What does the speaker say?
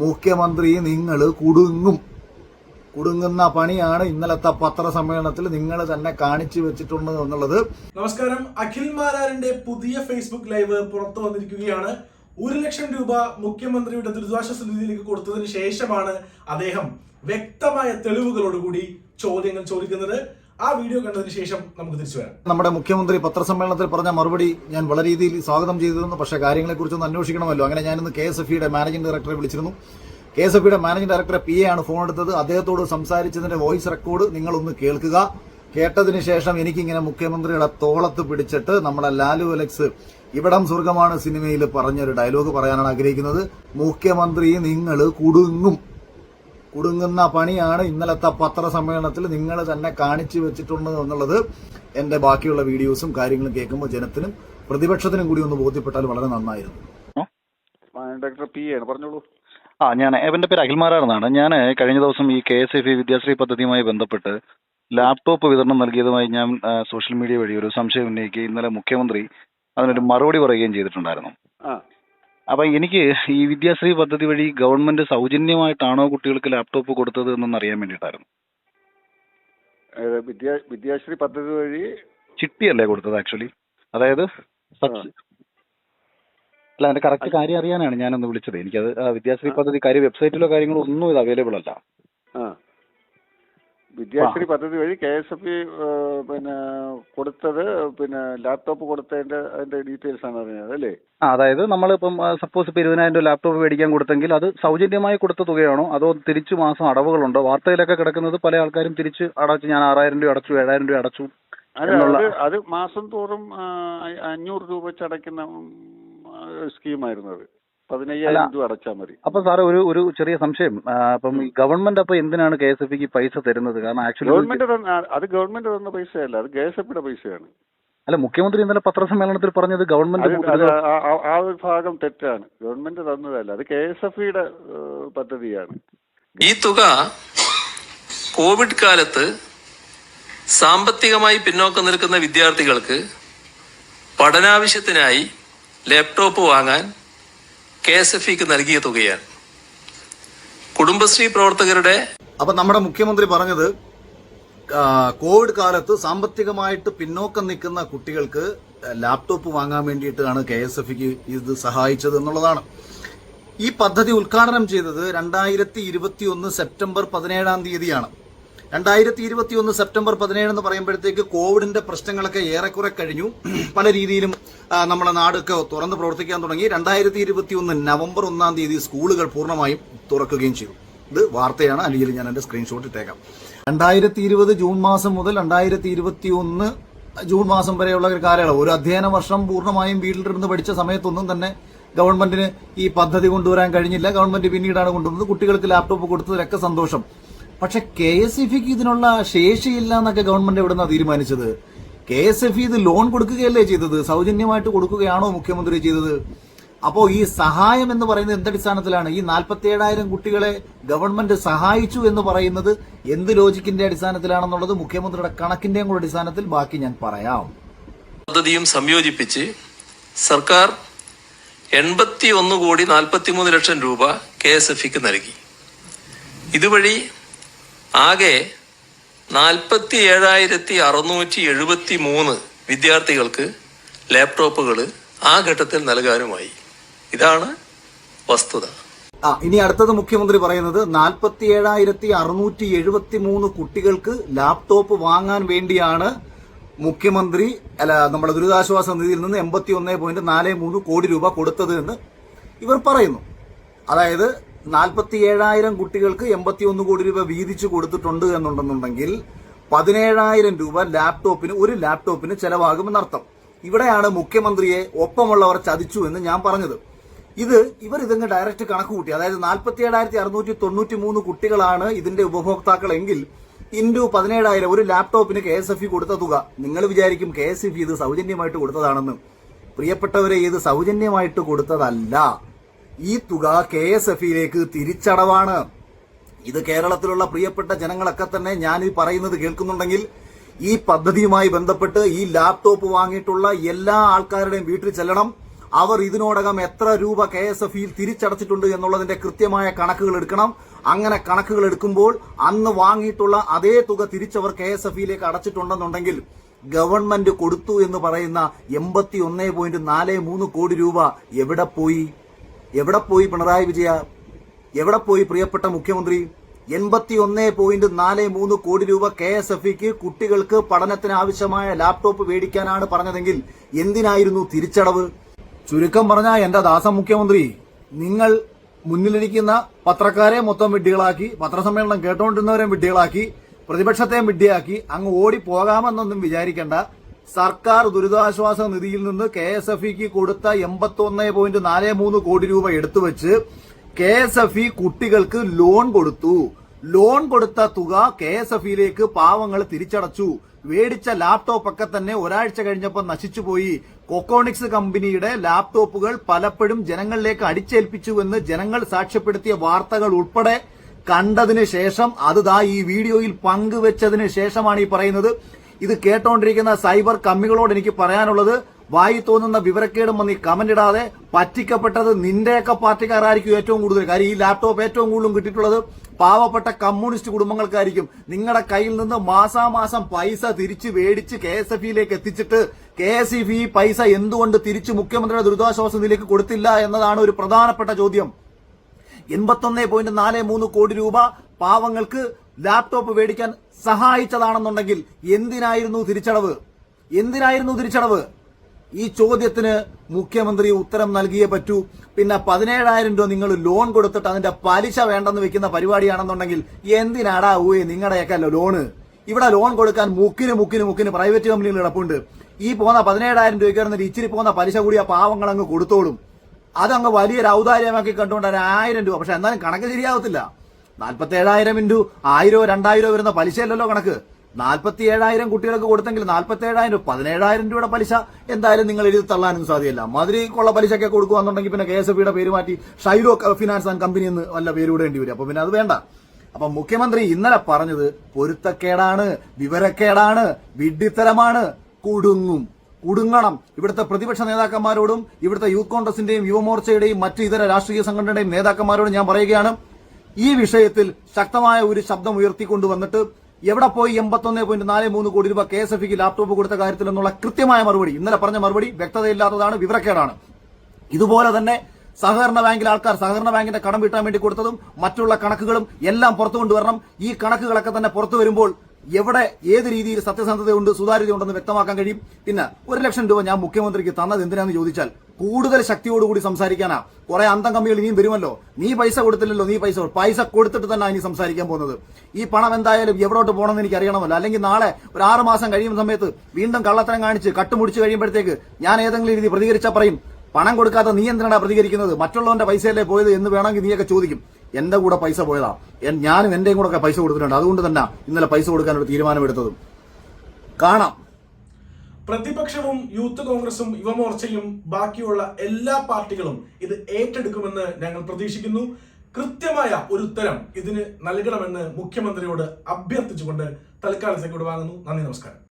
മുഖ്യമന്ത്രി നിങ്ങൾ കുടുങ്ങുന്ന പണിയാണ് ഇന്നലത്തെ പത്രസമ്മേളനത്തിൽ നിങ്ങൾ തന്നെ കാണിച്ചു വെച്ചിട്ടുണ്ട് എന്നുള്ളത്. നമസ്കാരം. അഖിൽ മാരാറിന്റെ പുതിയ ഫേസ്ബുക്ക് ലൈവ് പുറത്തു വന്നിരിക്കുകയാണ്. 1 ലക്ഷം രൂപ മുഖ്യമന്ത്രിയുടെ ദുരിതാശ്വാസ നിധിയിലേക്ക് കൊടുത്തതിന് ശേഷമാണ് അദ്ദേഹം വ്യക്തമായ തെളിവുകളോടുകൂടി ചോദ്യങ്ങൾ ചോദിക്കുന്നത്. ആ വീഡിയോ കണ്ടതിന് ശേഷം നമുക്ക് തിരിച്ചു വരാം. നമ്മുടെ മുഖ്യമന്ത്രി പത്രസമ്മേളനത്തിൽ പറഞ്ഞ മറുപടി ഞാൻ വളരെ രീതിയിൽ സ്വാഗതം ചെയ്തിരുന്നു. പക്ഷേ കാര്യങ്ങളെക്കുറിച്ചൊന്ന് അന്വേഷിക്കണമല്ലോ. അങ്ങനെ ഞാനിന്ന് KSFEയുടെ മാനേജിംഗ് ഡയറക്ടറെ വിളിച്ചിരുന്നു. KSFEയുടെ മാനേജിംഗ് ഡയറക്ടറെ PA ആണ് ഫോൺ എടുത്തത്. അദ്ദേഹത്തോട് സംസാരിച്ചതിന്റെ വോയിസ് റെക്കോർഡ് നിങ്ങളൊന്ന് കേൾക്കുക. കേട്ടതിന് ശേഷം എനിക്കിങ്ങനെ മുഖ്യമന്ത്രിയുടെ തോളത്ത് പിടിച്ചിട്ട് നമ്മളെ ലാലു അലക്സ് ഇവിടം സ്വർഗമാണ് സിനിമയിൽ പറഞ്ഞൊരു ഡയലോഗ് പറയാനാണ് ആഗ്രഹിക്കുന്നത്. മുഖ്യമന്ത്രി നിങ്ങൾ കുടുങ്ങുന്ന പണിയാണ് ഇന്നലത്തെ പത്രസമ്മേളനത്തിൽ നിങ്ങൾ തന്നെ കാണിച്ചു വെച്ചിട്ടുണ്ട് എന്നുള്ളത് എന്റെ ബാക്കിയുള്ള വീഡിയോസും കാര്യങ്ങളും കേൾക്കുമ്പോൾ ജനത്തിനും പ്രതിപക്ഷത്തിനും കൂടി ഒന്ന് ബോധ്യപ്പെട്ടാൽ വളരെ നന്നായിരുന്നു. ഡോക്ടർ PA ആണ്, പറഞ്ഞോളൂ. ഞാൻ എന്റെ പേര് അഖിൽമാരാണെന്നാണ്. ഞാൻ കഴിഞ്ഞ ദിവസം ഈ KSFE വിദ്യാശ്രീ പദ്ധതിയുമായി ബന്ധപ്പെട്ട് ലാപ്ടോപ്പ് വിതരണം നൽകിയതുമായി ഞാൻ സോഷ്യൽ മീഡിയ വഴി ഒരു സംശയം ഉന്നയിക്കുകയും ഇന്നലെ മുഖ്യമന്ത്രി അതിനൊരു മറുപടി പറയുകയും ചെയ്തിട്ടുണ്ടായിരുന്നു. അപ്പൊ എനിക്ക് ഈ വിദ്യാശ്രീ പദ്ധതി വഴി ഗവൺമെന്റ് സൗജന്യമായിട്ടാണോ കുട്ടികൾക്ക് ലാപ്ടോപ്പ് കൊടുത്തത് എന്നൊന്ന് അറിയാൻ വേണ്ടിയിട്ടായിരുന്നു. വിദ്യാശ്രീ പദ്ധതി വഴി ചിട്ടിയല്ലേ കൊടുത്തത് ആക്ച്വലി? അതായത് അല്ല, അതിന്റെ കറക്റ്റ് കാര്യം അറിയാനാണ് ഞാനൊന്ന് വിളിച്ചത്. എനിക്കത് വിദ്യാശ്രീ പദ്ധതി കാര്യം വെബ്സൈറ്റിലോ കാര്യങ്ങളോ ഒന്നും ഇത് അവൈലബിൾ അല്ല. വിദ്യാശ്രീ പദ്ധതി വഴി KSFE കൊടുത്തത് ലാപ്ടോപ്പ് കൊടുത്തതിന്റെ അതിന്റെ ഡീറ്റെയിൽസ് ആണ് അറിഞ്ഞത് അല്ലേ? അതായത് നമ്മളിപ്പം സപ്പോസ് ഇപ്പൊ 20,000 ലാപ്ടോപ്പ് മേടിക്കാൻ കൊടുത്തെങ്കിൽ അത് സൗജന്യമായി കൊടുത്ത തുകയാണോ അതോ തിരിച്ചു മാസം അടവുകളുണ്ടോ? വാർത്തയിലൊക്കെ കിടക്കുന്നത് പല ആൾക്കാരും തിരിച്ച് അടച്ചു, ഞാൻ 6,000 രൂപ അടച്ചു, 7,000 രൂപ അടച്ചു. അത് മാസം തോറും 500 രൂപ വെച്ച് അടയ്ക്കുന്ന സ്കീമായിരുന്നു. അത് 15,000 രൂപ അടച്ചാൽ മതി. അപ്പൊ സാറ് ഒരു ചെറിയ സംശയം, അപ്പം ഈ ഗവൺമെന്റ് അപ്പൊ എന്തിനാണ് KSFEക്ക് പൈസ തരുന്നത്? കാരണം ആക്ച്വലി ഗവൺമെന്റ് തന്ന പൈസയല്ല, അത് KSFEയുടെ പൈസയാണ്. അല്ല, മുഖ്യമന്ത്രി ഇന്നലെ പത്രസമ്മേളനത്തിൽ പറഞ്ഞത് ഗവൺമെന്റ് ആ ഒരു ഭാഗം തെറ്റാണ്. ഗവൺമെന്റ് തന്നതല്ല, അത് KSFEയുടെ പദ്ധതിയാണ്. ഈ തുക കോവിഡ് കാലത്ത് സാമ്പത്തികമായി പിന്നോക്കം നിൽക്കുന്ന വിദ്യാർത്ഥികൾക്ക് പഠനാവശ്യത്തിനായി ലാപ്ടോപ്പ് വാങ്ങാൻ KSFEക്ക് നൽകിയ തുകയാണ്. കുടുംബശ്രീ പ്രവർത്തകരുടെ അപ്പൊ നമ്മുടെ മുഖ്യമന്ത്രി പറഞ്ഞത് കോവിഡ് കാലത്ത് സാമ്പത്തികമായിട്ട് പിന്നോക്കം നിൽക്കുന്ന കുട്ടികൾക്ക് ലാപ്ടോപ്പ് വാങ്ങാൻ വേണ്ടിയിട്ടാണ് KSFEക്ക് ഇത് സഹായിച്ചത് എന്നുള്ളതാണ്. ഈ പദ്ധതി ഉദ്ഘാടനം ചെയ്തത് 2021 സെപ്റ്റംബർ 17-ാം തീയതിയാണ്. 2021 സെപ്റ്റംബർ 17 എന്ന് പറയുമ്പോഴത്തേക്ക് കോവിഡിന്റെ പ്രശ്നങ്ങളൊക്കെ ഏറെക്കുറെ കഴിഞ്ഞു. പല രീതിയിലും നമ്മുടെ നാടൊക്കെ തുറന്ന് പ്രവർത്തിക്കാൻ തുടങ്ങി. 2021 നവംബർ 1-ാം തീയതി സ്കൂളുകൾ പൂർണ്ണമായും തുറക്കുകയും ചെയ്തു. ഇത് വാർത്തയാണ്, അല്ലെങ്കിൽ ഞാൻ എന്റെ സ്ക്രീൻഷോട്ട് ഇട്ടേക്കാം. 2020 ജൂൺ മാസം മുതൽ 2021 ജൂൺ മാസം വരെയുള്ള ഒരു കാലയളവ്, ഒരു അധ്യയന വർഷം പൂർണ്ണമായും വീട്ടിലിരുന്ന് പഠിച്ച സമയത്തൊന്നും തന്നെ ഗവൺമെന്റിന് ഈ പദ്ധതി കൊണ്ടുവരാൻ കഴിഞ്ഞില്ല. ഗവൺമെന്റ് പിന്നീടാണ് കൊണ്ടുവന്നത്. കുട്ടികൾക്ക് ലാപ്ടോപ്പ് കൊടുത്തതിലൊക്കെ സന്തോഷം. പക്ഷെ KSFEക്ക് ഇതിനുള്ള ശേഷിയില്ല എന്നൊക്കെ ഗവൺമെന്റ് എവിടുന്നാ തീരുമാനിച്ചത്? KSFE ഇത് ലോൺ കൊടുക്കുകയല്ലേ ചെയ്തത്? സൗജന്യമായിട്ട് കൊടുക്കുകയാണോ മുഖ്യമന്ത്രി ചെയ്തത്? അപ്പോ ഈ സഹായം എന്ന് പറയുന്നത് എന്തടിസ്ഥാനത്തിലാണ്? ഈ 47,000 കുട്ടികളെ ഗവൺമെന്റ് സഹായിച്ചു എന്ന് പറയുന്നത് എന്ത് ലോജിക്കിന്റെ അടിസ്ഥാനത്തിലാണെന്നുള്ളത് മുഖ്യമന്ത്രിയുടെ കണക്കിന്റെയും കൂടെ അടിസ്ഥാനത്തിൽ ബാക്കി ഞാൻ പറയാം. പദ്ധതിയും സംയോജിപ്പിച്ച് സർക്കാർ 81,43 ലക്ഷം രൂപ KSFEക്ക് നൽകി. ഇതുവഴി ആകെ 47,673 വിദ്യാർത്ഥികൾക്ക് ലാപ്ടോപ്പുകൾ ആ ഘട്ടത്തിൽ നൽകാനുമായി. ഇതാണ് വസ്തുത. ഇനി അടുത്തത് മുഖ്യമന്ത്രി പറയുന്നത് 47,673 കുട്ടികൾക്ക് ലാപ്ടോപ്പ് വാങ്ങാൻ വേണ്ടിയാണ് മുഖ്യമന്ത്രി നമ്മുടെ ദുരിതാശ്വാസ നിധിയിൽ നിന്ന് 81.43 കോടി രൂപ കൊടുത്തത് എന്ന് ഇവർ പറയുന്നു. അതായത് 47,000 കുട്ടികൾക്ക് 81 കോടി രൂപ വീതിച്ചു കൊടുത്തിട്ടുണ്ട് എന്നുണ്ടെന്നുണ്ടെങ്കിൽ 17,000 രൂപ ഒരു ലാപ്ടോപ്പിന് ചെലവാകുമെന്നർത്ഥം. ഇവിടെയാണ് മുഖ്യമന്ത്രിയെ ഒപ്പമുള്ളവർ ചതിച്ചു എന്ന് ഞാൻ പറഞ്ഞത്. ഇവർ ഇതങ്ങ് ഡയറക്റ്റ് കണക്ക് കൂട്ടി. അതായത് 47,693 കുട്ടികളാണ് ഇതിന്റെ ഉപഭോക്താക്കളെങ്കിൽ ഇൻഡു 17,000 ഒരു ലാപ്ടോപ്പിന് KSFE കൊടുത്ത തുക. നിങ്ങൾ വിചാരിക്കും KSFE ഇത് സൗജന്യമായിട്ട് കൊടുത്തതാണെന്ന്. പ്രിയപ്പെട്ടവരെ, ഇത് സൗജന്യമായിട്ട് കൊടുത്തതല്ല. ഈ തുക KSFEയിലേക്ക് തിരിച്ചടവാണ്. ഇത് കേരളത്തിലുള്ള പ്രിയപ്പെട്ട ജനങ്ങളൊക്കെ തന്നെ ഞാൻ ഈ പറയുന്നത് കേൾക്കുന്നുണ്ടെങ്കിൽ ഈ പദ്ധതിയുമായി ബന്ധപ്പെട്ട് ഈ ലാപ്ടോപ്പ് വാങ്ങിയിട്ടുള്ള എല്ലാ ആൾക്കാരുടെയും വീട്ടിൽ ചെല്ലണം. അവർ ഇതിനോടകം എത്ര രൂപ KSFE-യിൽ തിരിച്ചടച്ചിട്ടുണ്ട് എന്നുള്ളതിന്റെ കൃത്യമായ കണക്കുകൾ എടുക്കണം. അങ്ങനെ കണക്കുകൾ എടുക്കുമ്പോൾ അന്ന് വാങ്ങിയിട്ടുള്ള അതേ തുക തിരിച്ചവർ KSFE-യിലേക്ക് അടച്ചിട്ടുണ്ടെന്നുണ്ടെങ്കിൽ ഗവൺമെന്റ് കൊടുത്തു എന്ന് പറയുന്ന 81.43 കോടി രൂപ എവിടെ പോയി പിണറായി വിജയ? എവിടെ പോയി പ്രിയപ്പെട്ട മുഖ്യമന്ത്രി? 81.43 കോടി രൂപ KSFE-ക്ക് കുട്ടികൾക്ക് പഠനത്തിന് ആവശ്യമായ ലാപ്ടോപ്പ് മേടിക്കാനാണ് പറഞ്ഞതെങ്കിൽ എന്തിനായിരുന്നു തിരിച്ചടവ്? ചുരുക്കം പറഞ്ഞാൽ എന്റെ ദാസ മുഖ്യമന്ത്രി, നിങ്ങൾ മുന്നിലിരിക്കുന്ന പത്രക്കാരെ മൊത്തം വിഡ്ഢികളാക്കി, പത്രസമ്മേളനം കേട്ടോണ്ടിരുന്നവരെ വിഡ്ഢികളാക്കി, പ്രതിപക്ഷത്തെ വിഡ്ഢിയാക്കി അങ്ങ് ഓടിപ്പോകാമെന്നൊന്നും വിചാരിക്കേണ്ട. സർക്കാർ ദുരിതാശ്വാസ നിധിയിൽ നിന്ന് KSFE-ക്ക് കൊടുത്ത 81.43 കോടി രൂപ എടുത്തുവെച്ച് KSFE കുട്ടികൾക്ക് ലോൺ കൊടുത്തു. ലോൺ കൊടുത്ത തുക KSFE-യിലേക്ക് പാവങ്ങൾ തിരിച്ചടച്ചു. മേടിച്ച ലാപ്ടോപ്പ് ഒക്കെ തന്നെ ഒരാഴ്ച കഴിഞ്ഞപ്പോൾ നശിച്ചുപോയി. കൊക്കോണിക്സ് കമ്പനിയുടെ ലാപ്ടോപ്പുകൾ പലപ്പോഴും ജനങ്ങളിലേക്ക് അടിച്ചേൽപ്പിച്ചുവെന്ന് ജനങ്ങൾ സാക്ഷ്യപ്പെടുത്തിയ വാർത്തകൾ ഉൾപ്പെടെ കണ്ടതിന് ശേഷം അത് ഈ വീഡിയോയിൽ പങ്കുവെച്ചതിന് ശേഷമാണ് ഈ പറയുന്നത്. ഇത് കേട്ടോണ്ടിരിക്കുന്ന സൈബർ കമ്മികളോട് എനിക്ക് പറയാനുള്ളത്, വായി തോന്നുന്ന വിവരക്കേടും വന്ന് കമന്റ് ഇടാതെ. പറ്റിക്കപ്പെട്ടത് നിന്റെയൊക്കെ പാർട്ടിക്കാരായിരിക്കും ഏറ്റവും കൂടുതൽ. കാര്യം ഈ ലാപ്ടോപ്പ് ഏറ്റവും കൂടുതലും കിട്ടിയിട്ടുള്ളത് പാവപ്പെട്ട കമ്മ്യൂണിസ്റ്റ് കുടുംബങ്ങൾക്കായിരിക്കും. നിങ്ങളുടെ കയ്യിൽ നിന്ന് മാസാമാസം പൈസ തിരിച്ചു മേടിച്ച് KSFE-യിലേക്ക് എത്തിച്ചിട്ട് KSFE പൈസ എന്തുകൊണ്ട് തിരിച്ചു മുഖ്യമന്ത്രിയുടെ ദുരിതാശ്വാസ നിധിയിലേക്ക് കൊടുത്തില്ല എന്നതാണ് ഒരു പ്രധാനപ്പെട്ട ചോദ്യം. 81.43 കോടി രൂപ പാവങ്ങൾക്ക് ലാപ്ടോപ്പ് മേടിക്കാൻ സഹായിച്ചതാണെന്നുണ്ടെങ്കിൽ എന്തിനായിരുന്നു തിരിച്ചടവ്? ഈ ചോദ്യത്തിന് മുഖ്യമന്ത്രി ഉത്തരം നൽകിയേ പറ്റൂ. പിന്നെ 17,000 രൂപ നിങ്ങൾ ലോൺ കൊടുത്തിട്ട് അതിന്റെ പലിശ വേണ്ടെന്ന് വെക്കുന്ന പരിപാടിയാണെന്നുണ്ടെങ്കിൽ എന്തിനാടാ നിങ്ങളുടെയൊക്കെ ലോണ്? ഇവിടെ ലോൺ കൊടുക്കാൻ മുക്കിന് പ്രൈവറ്റ് കമ്പനികൾ കിടപ്പുണ്ട്. ഈ പോകുന്ന 17,000 രൂപയ്ക്ക് ഇച്ചിരി പോകുന്ന പലിശ കൂടി ആ പാവങ്ങൾ അങ്ങ് കൊടുത്തോളും. അതങ്ങ് വലിയൊരു ഔദാര്യമാക്കി കണ്ടുകൊണ്ട് 1,000 രൂപ. പക്ഷെ എന്നാലും കണക്ക് ശരിയാവത്തില്ല. 47,000 ഇൻറ്റു 1000 2000 വരുന്ന പലിശയല്ലല്ലോ കണക്ക്. 47,000 കുട്ടികൾക്ക് കൊടുത്തെങ്കിൽ 47,000 17,000 രൂപയുടെ പലിശ എന്തായാലും നിങ്ങൾ എഴുതി തള്ളാനൊന്നും സാധ്യമല്ല. മധുരയ്ക്കുള്ള പലിശയൊക്കെ കൊടുക്കുകയെന്നുണ്ടെങ്കിൽ പിന്നെ KSFE-യുടെ പേര് മാറ്റി ഷൈലോ ഫിനാൻസ് ആൻഡ് കമ്പനി എന്ന് വല്ല പേര് ഇടേണ്ടി വരും. അപ്പൊ പിന്നെ അത് വേണ്ട. അപ്പൊ മുഖ്യമന്ത്രി ഇന്നലെ പറഞ്ഞത് പൊരുത്തക്കേടാണ്, വിവരക്കേടാണ്, വിഡ്ഢിത്തരമാണ്. കുടുങ്ങണം. ഇവിടുത്തെ പ്രതിപക്ഷ നേതാക്കന്മാരോടും ഇവിടുത്തെ യൂത്ത് കോൺഗ്രസിന്റെയും യുവമോർച്ചയുടെയും മറ്റ് ഇതര രാഷ്ട്രീയ സംഘടനയുടെയും നേതാക്കന്മാരോടും ഞാൻ പറയുകയാണ്, ഈ വിഷയത്തിൽ ശക്തമായ ഒരു ശബ്ദം ഉയർത്തിക്കൊണ്ടുവന്നിട്ട് എവിടെ പോയി 81.43 കോടി രൂപ KSFE-ക്ക് ലാപ്ടോപ്പ് കൊടുത്ത കാര്യത്തിൽ എന്നുള്ള കൃത്യമായ മറുപടി, ഇന്നലെ പറഞ്ഞ മറുപടി വ്യക്തതയില്ലാത്തതാണ്, വിവരക്കേടാണ്. ഇതുപോലെ തന്നെ സഹകരണ ബാങ്കിലെ ആൾക്കാർ സഹകരണ ബാങ്കിന്റെ കടം വീട്ടാൻ വേണ്ടി കൊടുത്തതും മറ്റുള്ള കണക്കുകളും എല്ലാം പുറത്തു കൊണ്ടുവരണം. ഈ കണക്കുകളൊക്കെ തന്നെ പുറത്തു വരുമ്പോൾ എവിടെ ഏത് രീതിയിൽ സത്യസന്ധതയുണ്ട്, സുതാര്യതയുണ്ടെന്ന് വ്യക്തമാക്കാൻ കഴിയും. പിന്നെ 1 ലക്ഷം രൂപ ഞാൻ മുഖ്യമന്ത്രിക്ക് തന്നത് എന്തിനാന്ന് ചോദിച്ചാൽ കൂടുതൽ ശക്തിയോടുകൂടി സംസാരിക്കാനാ. കുറെ അന്തം കമ്മികൾ ഇനിയും വരുമല്ലോ. നീ പൈസ കൊടുത്തില്ലല്ലോ, നീ പൈസ കൊടുത്തിട്ട് തന്നെ ഇനി സംസാരിക്കാൻ പോകുന്നത്. ഈ പണം എന്തായാലും എവിടോട്ട് പോകണമെന്ന് എനിക്ക് അറിയണമല്ലോ. അല്ലെങ്കിൽ നാളെ ഒരു 6 മാസം കഴിയുന്ന സമയത്ത് വീണ്ടും കള്ളത്തരം കാണിച്ച് കട്ടുമുടിച്ച് കഴിയുമ്പോഴത്തേക്ക് ഞാൻ ഏതെങ്കിലും രീതി പ്രതികരിച്ചാൽ പറയും, പണം കൊടുക്കാതെ നീ എന്തിനാണ് പ്രതികരിക്കുന്നത്, മറ്റുള്ളവന്റെ പൈസയല്ലേ പോയത് എന്ന് വേണമെങ്കിൽ നീയൊക്കെ ചോദിക്കും. എന്റെ കൂടെ പൈസ പോയതാ, ഞാനും എന്റെയും കൂടെ പൈസ കൊടുത്തിട്ടുണ്ട്. അതുകൊണ്ട് തന്നെ ഇന്നലെ പൈസ കൊടുക്കാനൊരു തീരുമാനമെടുത്തതും കാണാം. പ്രതിപക്ഷവും യൂത്ത് കോൺഗ്രസും യുവമോർച്ചയും ബാക്കിയുള്ള എല്ലാ പാർട്ടികളും ഇത് ഏറ്റെടുക്കുമെന്ന് ഞങ്ങൾ പ്രതീക്ഷിക്കുന്നു. കൃത്യമായ ഒരു ഉത്തരം ഇതിന് നൽകണമെന്ന് മുഖ്യമന്ത്രിയോട് അഭ്യർത്ഥിച്ചുകൊണ്ട് തൽക്കാലത്തേക്ക് വിടുവാങ്ങുന്നു. നന്ദി, നമസ്കാരം.